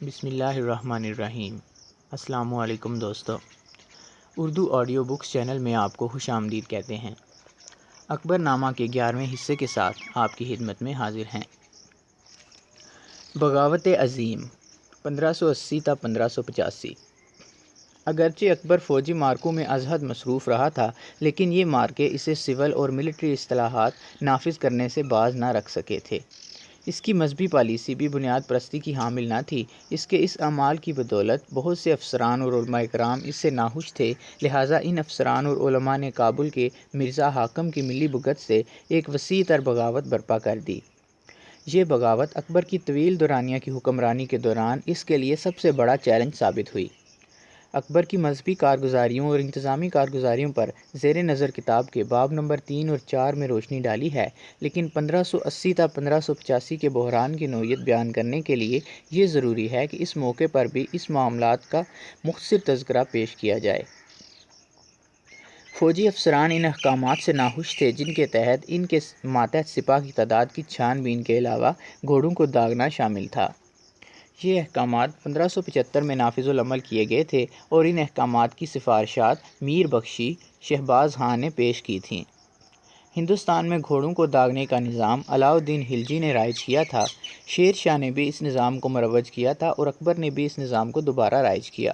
بسم اللہ الرحمن الرحیم۔ السلام علیکم دوستو، اردو آڈیو بکس چینل میں آپ کو خوش آمدید کہتے ہیں۔ اکبر نامہ کے 11ویں حصے کے ساتھ آپ کی خدمت میں حاضر ہیں۔ بغاوت عظیم 1580 تا 1585۔ اگرچہ اکبر فوجی مارکوں میں از حد مصروف رہا تھا، لیکن یہ مارکے اسے سول اور ملٹری اصطلاحات نافذ کرنے سے باز نہ رکھ سکے تھے۔ اس کی مذہبی پالیسی بھی بنیاد پرستی کی حامل نہ تھی۔ اس کے اس اعمال کی بدولت بہت سے افسران اور علماء کرام اس سے ناخوش تھے، لہٰذا ان افسران اور علماء نے کابل کے مرزا حاکم کی ملی بھگت سے ایک وسیع تر بغاوت برپا کر دی۔ یہ بغاوت اکبر کی طویل دورانیہ کی حکمرانی کے دوران اس کے لیے سب سے بڑا چیلنج ثابت ہوئی۔ اکبر کی مذہبی کارگزاریوں اور انتظامی کارگزاریوں پر زیر نظر کتاب کے باب نمبر 3 اور 4 میں روشنی ڈالی ہے، لیکن 1580 تا 1585 کے بحران کی نوعیت بیان کرنے کے لیے یہ ضروری ہے کہ اس موقع پر بھی اس معاملات کا مختصر تذکرہ پیش کیا جائے۔ فوجی افسران ان احکامات سے ناخوش تھے جن کے تحت ان کے ماتحت سپاہ کی تعداد کی چھان بین کے علاوہ گھوڑوں کو داغنا شامل تھا۔ یہ احکامات 1575 میں نافذ العمل کیے گئے تھے اور ان احکامات کی سفارشات میر بخشی شہباز خاں نے پیش کی تھیں۔ ہندوستان میں گھوڑوں کو داغنے کا نظام علاؤ الدین خلجی نے رائج کیا تھا۔ شیر شاہ نے بھی اس نظام کو مروج کیا تھا اور اکبر نے بھی اس نظام کو دوبارہ رائج کیا۔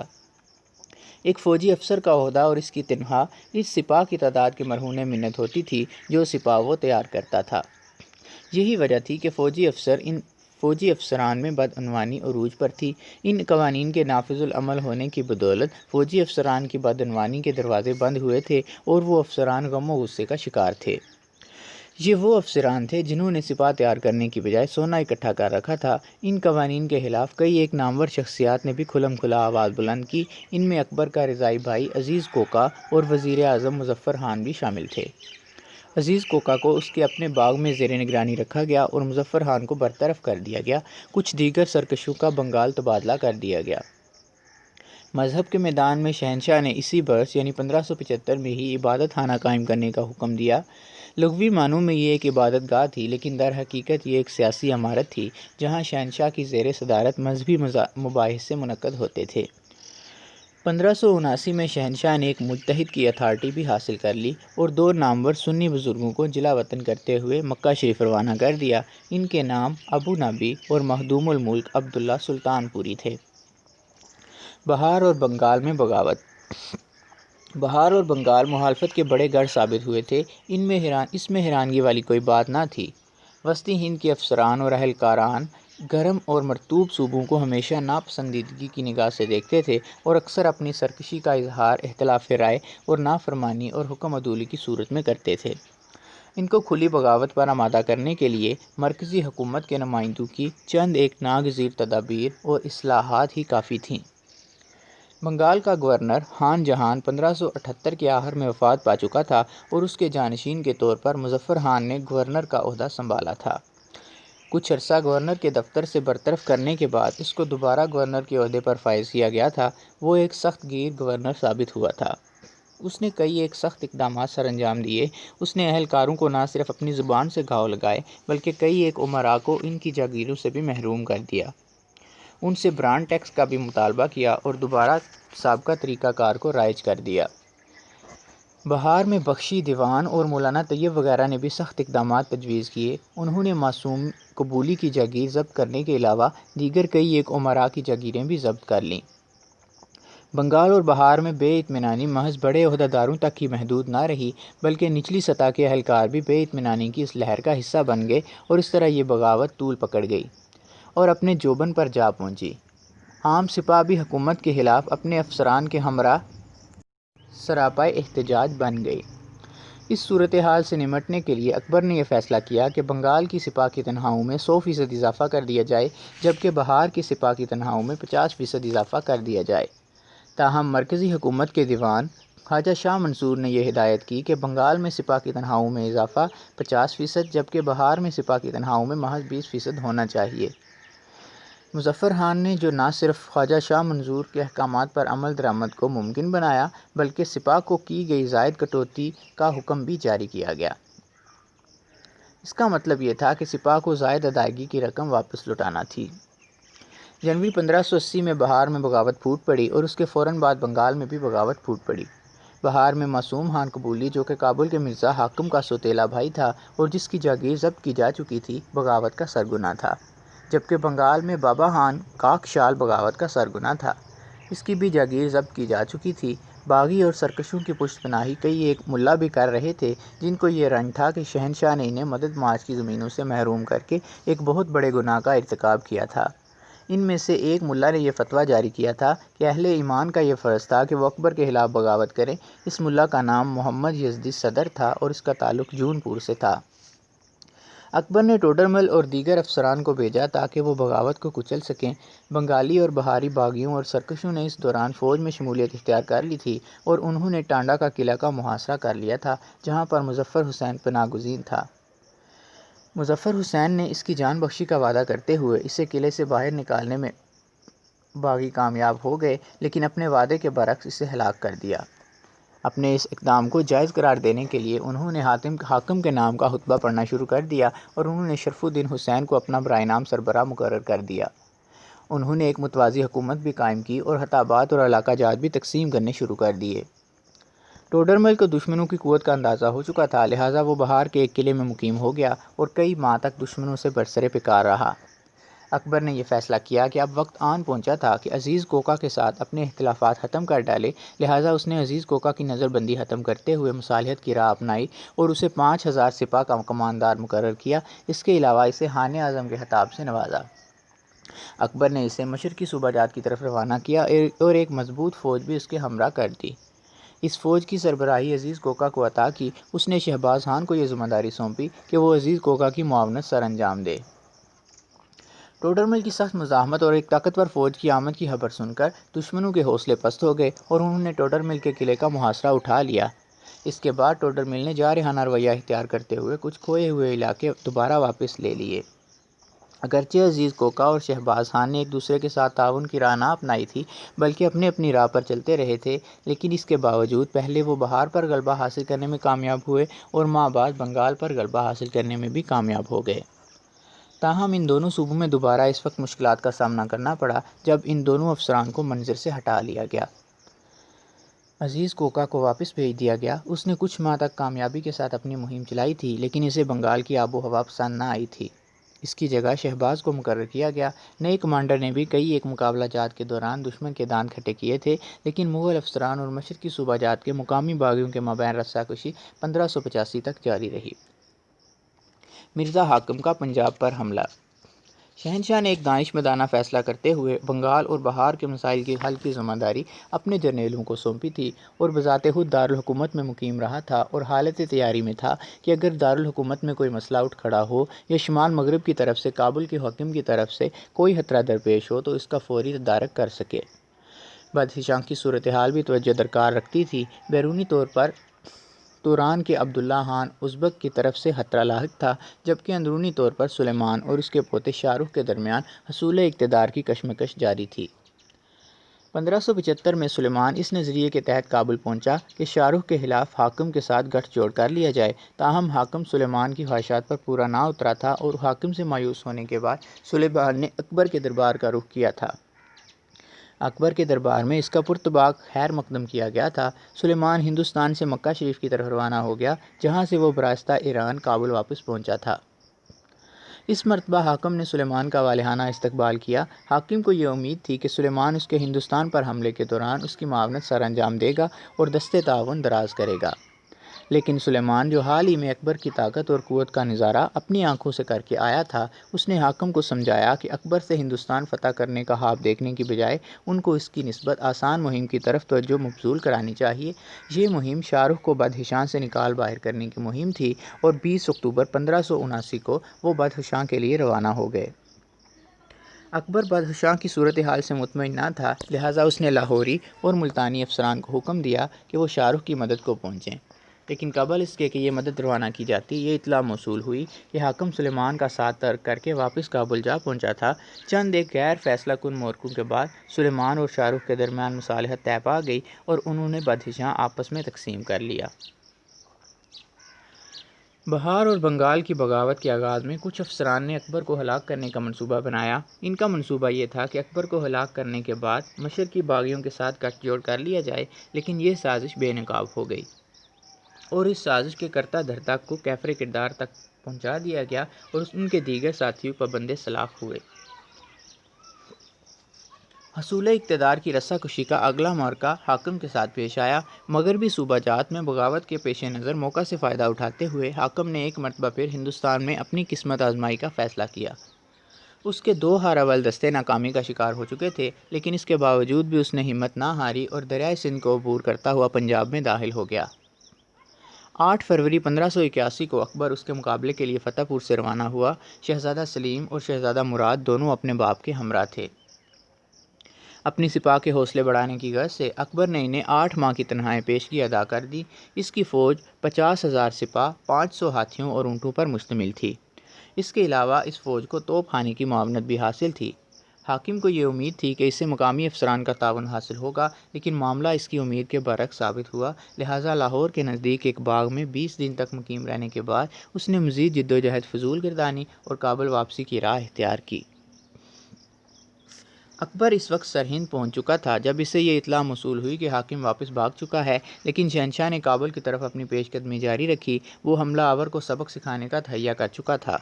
ایک فوجی افسر کا عہدہ اور اس کی تنخواہ اس سپاہ کی تعداد کے مرہون منت ہوتی تھی جو سپاہ وہ تیار کرتا تھا۔ یہی وجہ تھی کہ فوجی افسران میں بدعنوانی عروج پر تھی۔ ان قوانین کے نافذ العمل ہونے کی بدولت فوجی افسران کی بدعنوانی کے دروازے بند ہوئے تھے اور وہ افسران غم و غصے کا شکار تھے۔ یہ وہ افسران تھے جنہوں نے سپاہ تیار کرنے کی بجائے سونا اکٹھا کر رکھا تھا۔ ان قوانین کے خلاف کئی ایک نامور شخصیات نے بھی کھلم کھلا آواز بلند کی۔ ان میں اکبر کا رضائی بھائی عزیز کوکا اور وزیر اعظم مظفر خان بھی شامل تھے۔ عزیز کوکا کو اس کے اپنے باغ میں زیر نگرانی رکھا گیا اور مظفر خان کو برطرف کر دیا گیا۔ کچھ دیگر سرکشوں کا بنگال تبادلہ کر دیا گیا۔ مذہب کے میدان میں شہنشاہ نے اسی برس یعنی 1575 میں ہی عبادت خانہ قائم کرنے کا حکم دیا۔ لغوی معنوں میں یہ ایک عبادت گاہ تھی، لیکن در حقیقت یہ ایک سیاسی عمارت تھی جہاں شہنشاہ کی زیر صدارت مذہبی مباحثے منعقد ہوتے تھے۔ 1579 میں شہنشاہ نے ایک مجتہد کی اتھارٹی بھی حاصل کر لی اور دو نامور سنی بزرگوں کو جلا وطن کرتے ہوئے مکہ شریف روانہ کر دیا۔ ان کے نام ابو نبی اور مخدوم الملک عبداللہ سلطان پوری تھے۔ بہار اور بنگال میں بغاوت۔ بہار اور بنگال مخالفت کے بڑے گڑھ ثابت ہوئے تھے۔ اس میں حیرانگی والی کوئی بات نہ تھی۔ وسطی ہند کے افسران اور اہلکاران گرم اور مرطوب صوبوں کو ہمیشہ ناپسندیدگی کی نگاہ سے دیکھتے تھے اور اکثر اپنی سرکشی کا اظہار اختلاف رائے اور نافرمانی اور حکم عدولی کی صورت میں کرتے تھے۔ ان کو کھلی بغاوت پر آمادہ کرنے کے لیے مرکزی حکومت کے نمائندوں کی چند ایک ناگزیر تدابیر اور اصلاحات ہی کافی تھیں۔ بنگال کا گورنر خان جہان 1578 کے آخر میں وفات پا چکا تھا اور اس کے جانشین کے طور پر مظفر خان نے گورنر کا عہدہ سنبھالا تھا۔ کچھ عرصہ گورنر کے دفتر سے برطرف کرنے کے بعد اس کو دوبارہ گورنر کے عہدے پر فائز کیا گیا تھا۔ وہ ایک سخت گیر گورنر ثابت ہوا تھا۔ اس نے کئی ایک سخت اقدامات سر انجام دیے۔ اس نے اہلکاروں کو نہ صرف اپنی زبان سے گھاؤ لگائے بلکہ کئی ایک امراء کو ان کی جاگیروں سے بھی محروم کر دیا۔ ان سے برانڈ ٹیکس کا بھی مطالبہ کیا اور دوبارہ سابقہ طریقہ کار کو رائج کر دیا۔ بہار میں بخشی دیوان اور مولانا طیب وغیرہ نے بھی سخت اقدامات تجویز کیے۔ انہوں نے معصوم قبولی کی جاگیر ضبط کرنے کے علاوہ دیگر کئی ایک امراء کی جاگیریں بھی ضبط کر لیں۔ بنگال اور بہار میں بے اطمینانی محض بڑے عہدیداروں تک ہی محدود نہ رہی بلکہ نچلی سطح کے اہلکار بھی بے اطمینانی کی اس لہر کا حصہ بن گئے اور اس طرح یہ بغاوت طول پکڑ گئی اور اپنے جوبن پر جا پہنچی۔ عام سپاہ بھی حکومت کے خلاف اپنے افسران کے ہمراہ سراپائے احتجاج بن گئے۔ اس صورتحال سے نمٹنے کے لیے اکبر نے یہ فیصلہ کیا کہ بنگال کی سپاہ کی تنخواہوں میں 100% اضافہ کر دیا جائے جبکہ بہار کی سپاہ کی تنخواہوں میں 50% اضافہ کر دیا جائے۔ تاہم مرکزی حکومت کے دیوان خواجہ شاہ منصور نے یہ ہدایت کی کہ بنگال میں سپاہ کی تنخواہوں میں اضافہ 50% جبکہ بہار میں سپاہ کی تنخواہوں میں محض 20% ہونا چاہیے۔ مظفر خان نے جو نہ صرف خواجہ شاہ منصور کے احکامات پر عمل درآمد کو ممکن بنایا بلکہ سپاہ کو کی گئی زائد کٹوتی کا حکم بھی جاری کیا گیا۔ اس کا مطلب یہ تھا کہ سپاہ کو زائد ادائیگی کی رقم واپس لوٹانا تھی۔ جنوری 1580 میں بہار میں بغاوت پھوٹ پڑی اور اس کے فوراً بعد بنگال میں بھی بغاوت پھوٹ پڑی۔ بہار میں معصوم خان قبولی، جو کہ کابل کے مرزا حاکم کا سوتیلا بھائی تھا اور جس کی جاگیر ضبط کی جا چکی تھی، بغاوت کا سرغنہ تھا، جبکہ بنگال میں بابا خان کاکشال بغاوت کا سرغنہ تھا، اس کی بھی جاگیر ضبط کی جا چکی تھی۔ باغی اور سرکشوں کی پشت پناہی کئی ایک ملا بھی کر رہے تھے، جن کو یہ رنج تھا کہ شہنشاہ نے انہیں مدد ماج کی زمینوں سے محروم کر کے ایک بہت بڑے گناہ کا ارتکاب کیا تھا۔ ان میں سے ایک ملا نے یہ فتویٰ جاری کیا تھا کہ اہل ایمان کا یہ فرض تھا کہ وہ اکبر کے خلاف بغاوت کریں۔ اس ملا کا نام محمد یزدی صدر تھا اور اس کا تعلق جون پور سے تھا۔ اکبر نے ٹوڈرمل اور دیگر افسران کو بھیجا تاکہ وہ بغاوت کو کچل سکیں۔ بنگالی اور بہاری باغیوں اور سرکشوں نے اس دوران فوج میں شمولیت اختیار کر لی تھی اور انہوں نے ٹانڈا کا قلعہ کا محاصرہ کر لیا تھا، جہاں پر مظفر حسین پناہ گزین تھا۔ مظفر حسین نے اس کی جان بخشی کا وعدہ کرتے ہوئے اسے قلعے سے باہر نکالنے میں باغی کامیاب ہو گئے، لیکن اپنے وعدے کے برعکس اسے ہلاک کر دیا۔ اپنے اس اقدام کو جائز قرار دینے کے لیے انہوں نے حاکم کے نام کا خطبہ پڑھنا شروع کر دیا اور انہوں نے شرف الدین حسین کو اپنا برائے نام سربراہ مقرر کر دیا۔ انہوں نے ایک متوازی حکومت بھی قائم کی اور خطابات اور علاقہ جات بھی تقسیم کرنے شروع کر دیے۔ ٹوڈرمل کو دشمنوں کی قوت کا اندازہ ہو چکا تھا، لہٰذا وہ بہار کے ایک قلعے میں مقیم ہو گیا اور کئی ماہ تک دشمنوں سے برسر پیکار رہا۔ اکبر نے یہ فیصلہ کیا کہ اب وقت آن پہنچا تھا کہ عزیز کوکا کے ساتھ اپنے اختلافات ختم کر ڈالے، لہٰذا اس نے عزیز کوکا کی نظر بندی ختم کرتے ہوئے مصالحت کی راہ اپنائی اور اسے 5000 سپاہ کا کماندار مقرر کیا۔ اس کے علاوہ اسے خان اعظم کے خطاب سے نوازا۔ اکبر نے اسے مشرقی صوبہ جات کی طرف روانہ کیا اور ایک مضبوط فوج بھی اس کے ہمراہ کر دی۔ اس فوج کی سربراہی عزیز کوکا کو عطا کی۔ اس نے شہباز خان کو یہ ذمہ داری سونپی کہ وہ عزیز کوکا کی معاونت سر انجام دے۔ ٹوڈرمل کی سخت مزاحمت اور ایک طاقتور فوج کی آمد کی خبر سن کر دشمنوں کے حوصلے پست ہو گئے اور انہوں نے ٹوڈرمل کے قلعے کا محاصرہ اٹھا لیا۔ اس کے بعد ٹوڈرمل نے جارحانہ رویہ اختیار کرتے ہوئے کچھ کھوئے ہوئے علاقے دوبارہ واپس لے لیے۔ اگرچہ عزیز کوکا اور شہباز خان نے ایک دوسرے کے ساتھ تعاون کی راہ نہ اپنائی تھی بلکہ اپنی اپنی راہ پر چلتے رہے تھے، لیکن اس کے باوجود پہلے وہ بہار پر غلبہ حاصل کرنے میں کامیاب ہوئے اور ماہ بعد بنگال پر غلبہ حاصل کرنے میں بھی کامیاب ہو گئے۔ تاہم ان دونوں صوبوں میں دوبارہ اس وقت مشکلات کا سامنا کرنا پڑا جب ان دونوں افسران کو منظر سے ہٹا لیا گیا۔ عزیز کوکا کو واپس بھیج دیا گیا۔ اس نے کچھ ماہ تک کامیابی کے ساتھ اپنی مہم چلائی تھی، لیکن اسے بنگال کی آب و ہوا پسند نہ آئی تھی۔ اس کی جگہ شہباز کو مقرر کیا گیا۔ نئے کمانڈر نے بھی کئی ایک مقابلہ جات کے دوران دشمن کے دانت کھٹے کیے تھے، لیکن مغل افسران اور مشرقی صوبہ جات کے مقامی باغیوں کے مابین رسہ کشی 1585 تک جاری رہی۔ مرزا حاکم کا پنجاب پر حملہ۔ شہنشاہ نے ایک دانشمندانہ فیصلہ کرتے ہوئے بنگال اور بہار کے مسائل کے حل کی ذمہ داری اپنے جرنیلوں کو سونپی تھی اور بذات خود دارالحکومت میں مقیم رہا تھا اور حالت تیاری میں تھا کہ اگر دارالحکومت میں کوئی مسئلہ اٹھ کھڑا ہو یا شمال مغرب کی طرف سے کابل کے حاکم کی طرف سے کوئی خطرہ درپیش ہو تو اس کا فوری تدارک کر سکے۔ بدخشاں کی صورتحال بھی توجہ درکار رکھتی تھی۔ بیرونی طور پر توران کے عبداللہ خان ازبک کی طرف سے خطرہ لاحق تھا، جبکہ اندرونی طور پر سلیمان اور اس کے پوتے شاہ رخ کے درمیان حصول اقتدار کی کشمکش جاری تھی۔ 1575 میں سلیمان اس نظریے کے تحت کابل پہنچا کہ شاہ رخ کے خلاف حاکم کے ساتھ گٹھ جوڑ کر لیا جائے، تاہم حاکم سلیمان کی خواہشات پر پورا نہ اترا تھا اور حاکم سے مایوس ہونے کے بعد سلیمان نے اکبر کے دربار کا رخ کیا تھا۔ اکبر کے دربار میں اس کا پرتپاک خیر مقدم کیا گیا تھا۔ سلیمان ہندوستان سے مکہ شریف کی طرف روانہ ہو گیا، جہاں سے وہ براستہ ایران کابل واپس پہنچا تھا۔ اس مرتبہ حاکم نے سلیمان کا والہانہ استقبال کیا۔ حاکم کو یہ امید تھی کہ سلیمان اس کے ہندوستان پر حملے کے دوران اس کی معاونت سر انجام دے گا اور دست تعاون دراز کرے گا، لیکن سلیمان جو حال ہی میں اکبر کی طاقت اور قوت کا نظارہ اپنی آنکھوں سے کر کے آیا تھا، اس نے حاکم کو سمجھایا کہ اکبر سے ہندوستان فتح کرنے کا خواب دیکھنے کی بجائے ان کو اس کی نسبت آسان مہم کی طرف توجہ مبذول کرانی چاہیے۔ یہ مہم شاہ رخ کو بدخشاں سے نکال باہر کرنے کی مہم تھی اور 20 اکتوبر 1579 کو وہ بدخشاں کے لیے روانہ ہو گئے۔ اکبر بدخشاں کی صورتحال سے مطمئن نہ تھا، لہٰذا اس نے لاہوری اور ملتانی افسران کو حکم دیا کہ وہ شاہ رخ کی مدد کو پہنچیں، لیکن قبل اس کے کہ یہ مدد روانہ کی جاتی یہ اطلاع موصول ہوئی کہ حاکم سلیمان کا ساتھ ترک کر کے واپس کابل جا پہنچا تھا۔ چند ایک غیر فیصلہ کن مورکوں کے بعد سلیمان اور شاہ رخ کے درمیان مصالحت طے پا گئی اور انہوں نے بدخشاں آپس میں تقسیم کر لیا۔ بہار اور بنگال کی بغاوت کے آغاز میں کچھ افسران نے اکبر کو ہلاک کرنے کا منصوبہ بنایا۔ ان کا منصوبہ یہ تھا کہ اکبر کو ہلاک کرنے کے بعد مشرقی باغیوں کے ساتھ گٹھ جوڑ کر لیا جائے، لیکن یہ سازش بے نقاب ہو گئی اور اس سازش کے کرتا دھرتا کو کیفر کردار تک پہنچا دیا گیا اور ان کے دیگر ساتھیوں پابند سلاخ ہوئے۔ حصول اقتدار کی رسا کشی کا اگلا معرکہ حاکم کے ساتھ پیش آیا۔ مغربی صوبہ جات میں بغاوت کے پیش نظر موقع سے فائدہ اٹھاتے ہوئے حاکم نے ایک مرتبہ پھر ہندوستان میں اپنی قسمت آزمائی کا فیصلہ کیا۔ اس کے 2 ہارا دستے ناکامی کا شکار ہو چکے تھے، لیکن اس کے باوجود بھی اس نے ہمت نہ ہاری اور دریائے سندھ کو عبور کرتا ہوا پنجاب میں داخل ہو گیا۔ 8 فروری 1581 کو اکبر اس کے مقابلے کے لیے فتح پور سے روانہ ہوا۔ شہزادہ سلیم اور شہزادہ مراد دونوں اپنے باپ کے ہمراہ تھے۔ اپنی سپاہ کے حوصلے بڑھانے کی غرض سے اکبر نے انہیں 8 ماہ کی تنخواہیں پیشگی ادا کر دی۔ اس کی فوج 50,000 سپاہ، 500 ہاتھیوں اور اونٹوں پر مشتمل تھی۔ اس کے علاوہ اس فوج کو توپ خانے کی معاونت بھی حاصل تھی۔ حاکم کو یہ امید تھی کہ اسے مقامی افسران کا تعاون حاصل ہوگا، لیکن معاملہ اس کی امید کے برعکس ثابت ہوا، لہٰذا لاہور کے نزدیک ایک باغ میں 20 دن تک مقیم رہنے کے بعد اس نے مزید جدوجہد فضول گردانی اور کابل واپسی کی راہ اختیار کی۔ اکبر اس وقت سرہند پہنچ چکا تھا جب اسے یہ اطلاع موصول ہوئی کہ حاکم واپس بھاگ چکا ہے، لیکن شہنشاہ نے کابل کی طرف اپنی پیش قدمی جاری رکھی۔ وہ حملہ آور کو سبق سکھانے کا تہیہ کر چکا تھا۔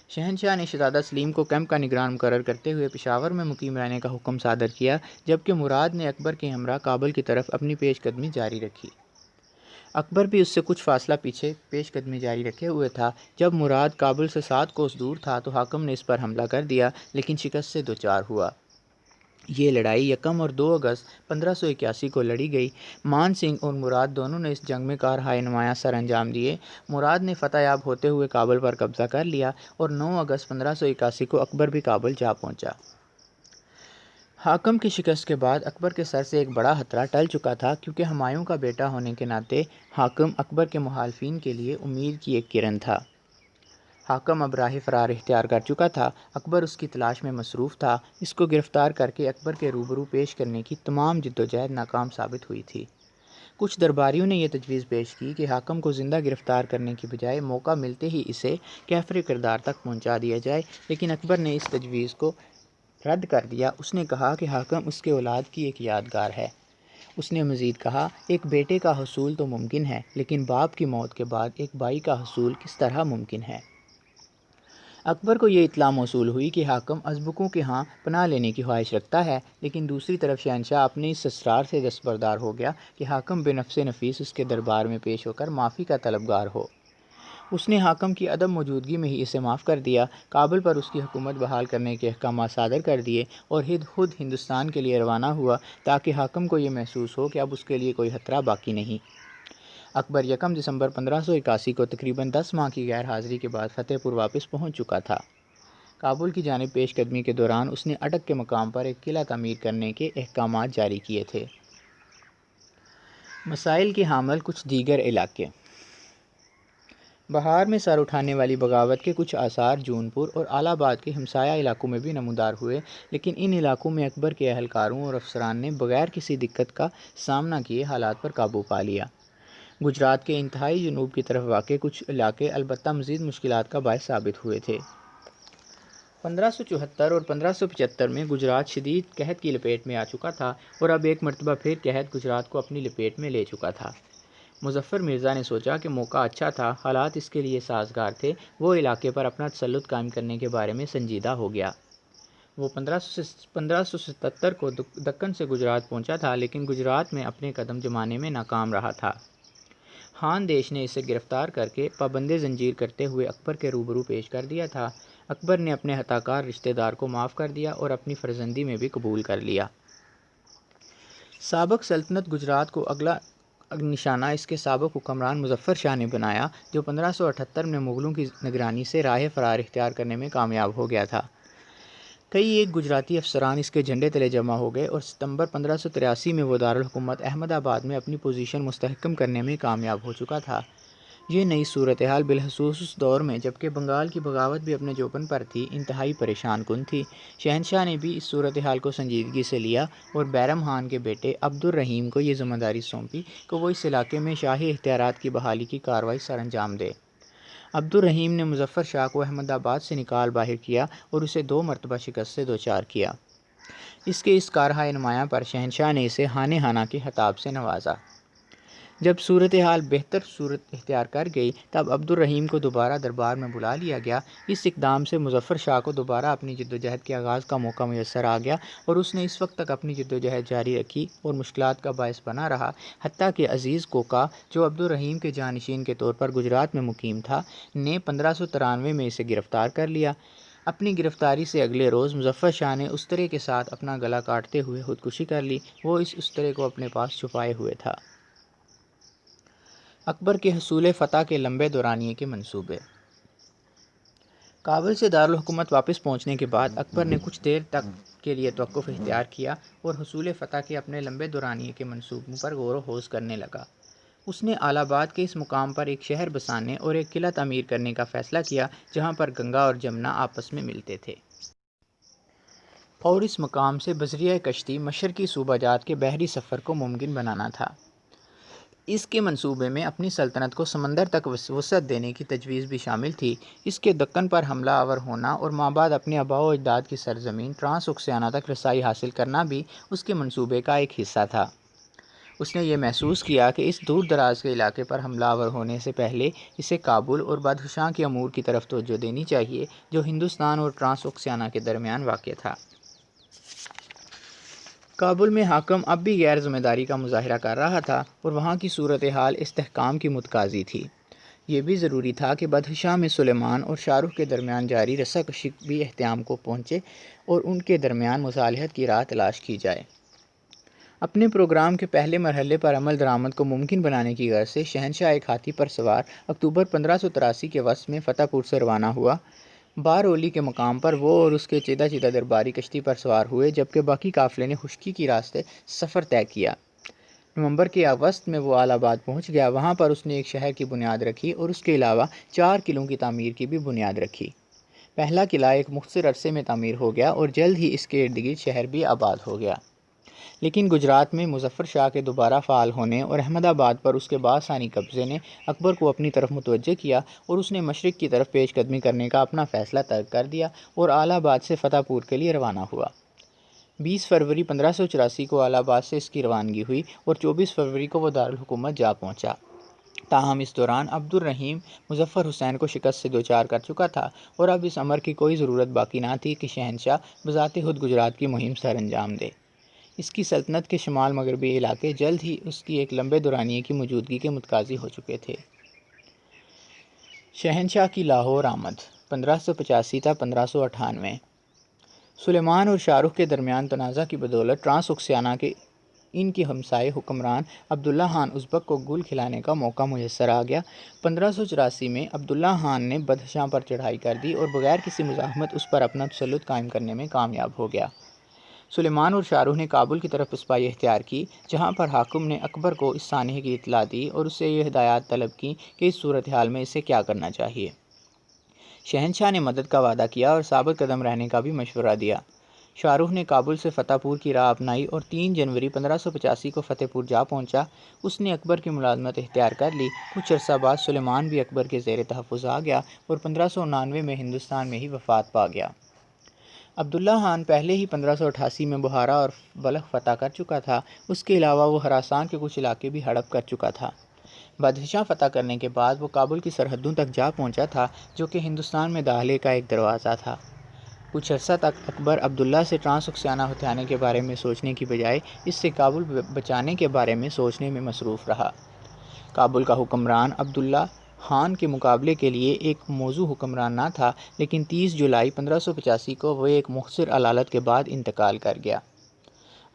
شہنشاہ نے شہزادہ سلیم کو کیمپ کا نگران مقرر کرتے ہوئے پشاور میں مقیم رہنے کا حکم صادر کیا، جبکہ مراد نے اکبر کے ہمراہ کابل کی طرف اپنی پیش قدمی جاری رکھی۔ اکبر بھی اس سے کچھ فاصلہ پیچھے پیش قدمی جاری رکھے ہوئے تھا۔ جب مراد کابل سے 7 کوس دور تھا تو حاکم نے اس پر حملہ کر دیا، لیکن شکست سے دوچار ہوا۔ یہ لڑائی 1 اور 2 اگست 1581 کو لڑی گئی۔ مان سنگھ اور مراد دونوں نے اس جنگ میں کارہائے نمایاں سر انجام دیے۔ مراد نے فتح یاب ہوتے ہوئے کابل پر قبضہ کر لیا اور 9 اگست 1581 کو اکبر بھی کابل جا پہنچا۔ حاکم کی شکست کے بعد اکبر کے سر سے ایک بڑا خطرہ ٹل چکا تھا، کیونکہ ہمایوں کا بیٹا ہونے کے ناطے حاکم اکبر کے مخالفین کے لیے امید کی ایک کرن تھا۔ حاکم اب راہ فرار اختیار کر چکا تھا۔ اکبر اس کی تلاش میں مصروف تھا۔ اس کو گرفتار کر کے اکبر کے روبرو پیش کرنے کی تمام جدوجہد ناکام ثابت ہوئی تھی۔ کچھ درباریوں نے یہ تجویز پیش کی کہ حاکم کو زندہ گرفتار کرنے کی بجائے موقع ملتے ہی اسے کیفر کردار تک پہنچا دیا جائے، لیکن اکبر نے اس تجویز کو رد کر دیا۔ اس نے کہا کہ حاکم اس کے اولاد کی ایک یادگار ہے۔ اس نے مزید کہا، ایک بیٹے کا حصول تو ممکن ہے، لیکن باپ کی موت کے بعد ایک بھائی کا حصول کس طرح ممکن ہے؟ اکبر کو یہ اطلاع موصول ہوئی کہ حاکم ازبکوں کے ہاں پناہ لینے کی خواہش رکھتا ہے، لیکن دوسری طرف شہنشاہ اپنے اس اصرار سے دستبردار ہو گیا کہ حاکم بنفس نفیس اس کے دربار میں پیش ہو کر معافی کا طلبگار ہو۔ اس نے حاکم کی عدم موجودگی میں ہی اسے معاف کر دیا، کابل پر اس کی حکومت بحال کرنے کے احکامات صادر کر دیے اور خود ہندوستان کے لیے روانہ ہوا، تاکہ حاکم کو یہ محسوس ہو کہ اب اس کے لیے کوئی خطرہ باقی نہیں۔ اکبر 1 دسمبر 1581 کو تقریباً 10 ماہ کی غیر حاضری کے بعد فتح پور واپس پہنچ چکا تھا۔ کابل کی جانب پیش قدمی کے دوران اس نے اٹک کے مقام پر ایک قلعہ تعمیر کرنے کے احکامات جاری کیے تھے۔ مسائل کے حامل کچھ دیگر علاقے۔ بہار میں سر اٹھانے والی بغاوت کے کچھ آثار جون پور اور الہ آباد کے ہمسایہ علاقوں میں بھی نمودار ہوئے، لیکن ان علاقوں میں اکبر کے اہلکاروں اور افسران نے بغیر کسی دقت کا سامنا کیے حالات پر قابو پا لیا۔ گجرات کے انتہائی جنوب کی طرف واقع کچھ علاقے البتہ مزید مشکلات کا باعث ثابت ہوئے تھے۔ 1574 اور 1575 میں گجرات شدید قحط کی لپیٹ میں آ چکا تھا اور اب ایک مرتبہ پھر قحط گجرات کو اپنی لپیٹ میں لے چکا تھا۔ مظفر مرزا نے سوچا کہ موقع اچھا تھا، حالات اس کے لیے سازگار تھے۔ وہ علاقے پر اپنا تسلط قائم کرنے کے بارے میں سنجیدہ ہو گیا۔ وہ 1577 کو دکن سے گجرات پہنچا تھا، لیکن گجرات میں اپنے قدم جمانے میں ناکام رہا تھا۔ خان دیش نے اسے گرفتار کر کے پابند زنجیر کرتے ہوئے اکبر کے روبرو پیش کر دیا تھا۔ اکبر نے اپنے خطاکار رشتہ دار کو معاف کر دیا اور اپنی فرزندی میں بھی قبول کر لیا۔ سابق سلطنت گجرات کو اگلا نشانہ اس کے سابق حکمران مظفر شاہ نے بنایا، جو 1578 میں مغلوں کی نگرانی سے راہ فرار اختیار کرنے میں کامیاب ہو گیا تھا۔ کئی ایک گجراتی افسران اس کے جھنڈے تلے جمع ہو گئے اور ستمبر 1583 میں وہ دارالحکومت احمد آباد میں اپنی پوزیشن مستحکم کرنے میں کامیاب ہو چکا تھا۔ یہ نئی صورتحال بالخصوص اس دور میں جبکہ بنگال کی بغاوت بھی اپنے جوبن پر تھی، انتہائی پریشان کن تھی۔ شہنشاہ نے بھی اس صورتحال کو سنجیدگی سے لیا اور بیرم خان کے بیٹے عبد الرحیم کو یہ ذمہ داری سونپی کہ وہ اس علاقے میں شاہی اختیارات کی بحالی کی کارروائی سر انجام دے۔ عبد الرحیم نے مظفر شاہ کو احمد آباد سے نکال باہر کیا اور اسے 2 مرتبہ شکست سے دوچار کیا۔ اس کے اس کارہائے نمایاں پر شہنشاہ نے اسے ہانہ ہانہ کے خطاب سے نوازا۔ جب صورتحال بہتر صورت اختیار کر گئی تب عبد الرحیم کو دوبارہ دربار میں بلا لیا گیا۔ اس اقدام سے مظفر شاہ کو دوبارہ اپنی جدوجہد کے آغاز کا موقع میسر آ گیا اور اس نے اس وقت تک اپنی جدوجہد جاری رکھی اور مشکلات کا باعث بنا رہا، حتیٰ کہ عزیز کوکا جو عبد الرحیم کے جانشین کے طور پر گجرات میں مقیم تھا نے 1593 میں اسے گرفتار کر لیا۔ اپنی گرفتاری سے اگلے روز مظفر شاہ نے استرے کے ساتھ اپنا گلا کاٹتے ہوئے خودکشی کر لی۔ وہ اس استرے کو اپنے پاس چھپائے ہوئے تھا۔ اکبر کے حصول فتح کے لمبے دورانیے کے منصوبے۔ کابل سے دارالحکومت واپس پہنچنے کے بعد اکبر نے کچھ دیر تک کے لیے توقف اختیار کیا اور حصول فتح کے اپنے لمبے دورانیے کے منصوبوں پر غور و خوض کرنے لگا۔ اس نے الہ آباد کے اس مقام پر ایک شہر بسانے اور ایک قلعہ تعمیر کرنے کا فیصلہ کیا جہاں پر گنگا اور جمنا آپس میں ملتے تھے، اور اس مقام سے بذریعہ کشتی مشرقی صوبہ جات کے بحری سفر کو ممکن بنانا تھا۔ اس کے منصوبے میں اپنی سلطنت کو سمندر تک وسعت دینے کی تجویز بھی شامل تھی۔ اس کے دکن پر حملہ آور ہونا اور مابعد اپنے آباء و اجداد کی سرزمین ٹرانس اوکیانیا تک رسائی حاصل کرنا بھی اس کے منصوبے کا ایک حصہ تھا۔ اس نے یہ محسوس کیا کہ اس دور دراز کے علاقے پر حملہ آور ہونے سے پہلے اسے کابل اور بدخشاں کے امور کی طرف توجہ دینی چاہیے جو ہندوستان اور ٹرانس اوکیانیا کے درمیان واقع تھا۔ کابل میں حاکم اب بھی غیر ذمہ داری کا مظاہرہ کر رہا تھا اور وہاں کی صورتحال استحکام کی متقاضی تھی۔ یہ بھی ضروری تھا کہ بدخشاں میں سلیمان اور شاہ رخ کے درمیان جاری رسا کشی بھی اختتام کو پہنچے اور ان کے درمیان مصالحت کی راہ تلاش کی جائے۔ اپنے پروگرام کے پہلے مرحلے پر عمل درآمد کو ممکن بنانے کی غرض سے شہنشاہ ایک ہاتھی پر سوار اکتوبر 1583 کے وسط میں فتح پور سے روانہ ہوا۔ بارولی کے مقام پر وہ اور اس کے چیدہ درباری کشتی پر سوار ہوئے جبکہ باقی قافلے نے خشکی کی راستے سفر طے کیا۔ نومبر کے وسط میں وہ الہ آباد پہنچ گیا۔ وہاں پر اس نے ایک شہر کی بنیاد رکھی اور اس کے علاوہ 4 قلعوں کی تعمیر کی بھی بنیاد رکھی۔ پہلا قلعہ ایک مختصر عرصے میں تعمیر ہو گیا اور جلد ہی اس کے ارد گرد شہر بھی آباد ہو گیا۔ لیکن گجرات میں مظفر شاہ کے دوبارہ فعال ہونے اور احمد آباد پر اس کے باثانی قبضے نے اکبر کو اپنی طرف متوجہ کیا اور اس نے مشرق کی طرف پیش قدمی کرنے کا اپنا فیصلہ ترک کر دیا اور الہ آباد سے فتح پور کے لیے روانہ ہوا۔ 20 فروری 1584 کو الہ آباد سے اس کی روانگی ہوئی اور 24 فروری کو وہ دارالحکومت جا پہنچا۔ تاہم اس دوران عبد الرحیم مظفر حسین کو شکست سے دوچار کر چکا تھا اور اب اس امر کی کوئی ضرورت باقی نہ تھی کہ شہنشاہ بذات خود گجرات کی مہم سر انجام دے۔ اس کی سلطنت کے شمال مغربی علاقے جلد ہی اس کی ایک لمبے دورانیے کی موجودگی کے متقاضی ہو چکے تھے۔ شہنشاہ کی لاہور آمد 1585 تا 1598۔ سلیمان اور شاہ رخ کے درمیان تنازع کی بدولت ٹرانس اوکیانیا کے ان کے ہمسائے حکمران عبداللہ خان ازبک کو گل کھلانے کا موقع میسر آ گیا۔ 1584 میں عبداللہ خان نے بدخشاں پر چڑھائی کر دی اور بغیر کسی مزاحمت اس پر اپنا تسلط قائم کرنے میں کامیاب ہو گیا۔ سلیمان اور شاہ رخ نے کابل کی طرف پسپائی اختیار کی جہاں پر حاکم نے اکبر کو اس سانحے کی اطلاع دی اور اس سے یہ ہدایات طلب کی کہ اس صورتحال میں اسے کیا کرنا چاہیے۔ شہنشاہ نے مدد کا وعدہ کیا اور ثابت قدم رہنے کا بھی مشورہ دیا۔ شاہ رخ نے کابل سے فتح پور کی راہ اپنائی اور 3 جنوری 1585 کو فتح پور جا پہنچا۔ اس نے اکبر کی ملازمت اختیار کر لی۔ کچھ عرصہ بعد سلیمان بھی اکبر کے زیر تحفظ آ گیا اور 1599 میں ہندوستان میں ہی وفات پا گیا۔ عبداللہ خان پہلے ہی 1588 میں بخارا اور بلخ فتح کر چکا تھا۔ اس کے علاوہ وہ خراسان کے کچھ علاقے بھی ہڑپ کر چکا تھا۔ بدخشاں فتح کرنے کے بعد وہ کابل کی سرحدوں تک جا پہنچا تھا جو کہ ہندوستان میں داخلے کا ایک دروازہ تھا۔ کچھ عرصہ تک اکبر عبداللہ سے ٹرانس اوکیانیا ہتھیانے کے بارے میں سوچنے کی بجائے اس سے کابل بچانے کے بارے میں سوچنے میں مصروف رہا۔ کابل کا حکمران عبداللہ خان کے مقابلے کے لیے ایک موزوں حکمران نہ تھا، لیکن 30 جولائی 1585 کو وہ ایک مختصر علالت کے بعد انتقال کر گیا۔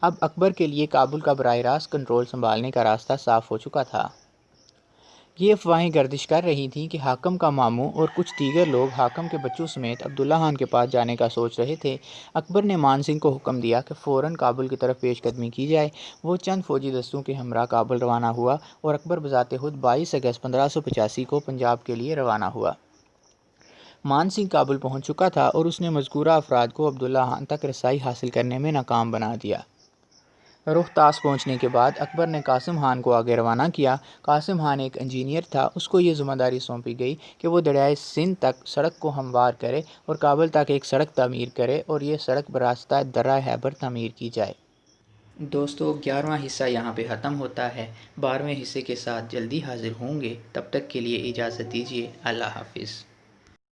اب اکبر کے لیے کابل کا براہ راست کنٹرول سنبھالنے کا راستہ صاف ہو چکا تھا۔ یہ افواہیں گردش کر رہی تھیں کہ حاکم کا ماموں اور کچھ دیگر لوگ حاکم کے بچوں سمیت عبداللہ خان کے پاس جانے کا سوچ رہے تھے۔ اکبر نے مان سنگھ کو حکم دیا کہ فوراً کابل کی طرف پیش قدمی کی جائے۔ وہ چند فوجی دستوں کے ہمراہ کابل روانہ ہوا اور اکبر بذات خود 22 اگست 1585 کو پنجاب کے لیے روانہ ہوا۔ مان سنگھ کابل پہنچ چکا تھا اور اس نے مذکورہ افراد کو عبداللہ خان تک رسائی حاصل کرنے میں ناکام بنا دیا۔ روہتاس پہنچنے کے بعد اکبر نے قاسم خان کو آگے روانہ کیا۔ قاسم خان ایک انجینئر تھا، اس کو یہ ذمہ داری سونپی گئی کہ وہ دریائے سندھ تک سڑک کو ہموار کرے اور کابل تک ایک سڑک تعمیر کرے اور یہ سڑک براستہ درہ خیبر تعمیر کی جائے۔ دوستو 11واں حصہ یہاں پہ ختم ہوتا ہے۔ 12ویں حصے کے ساتھ جلدی حاضر ہوں گے، تب تک کے لیے اجازت دیجیے۔ اللہ حافظ۔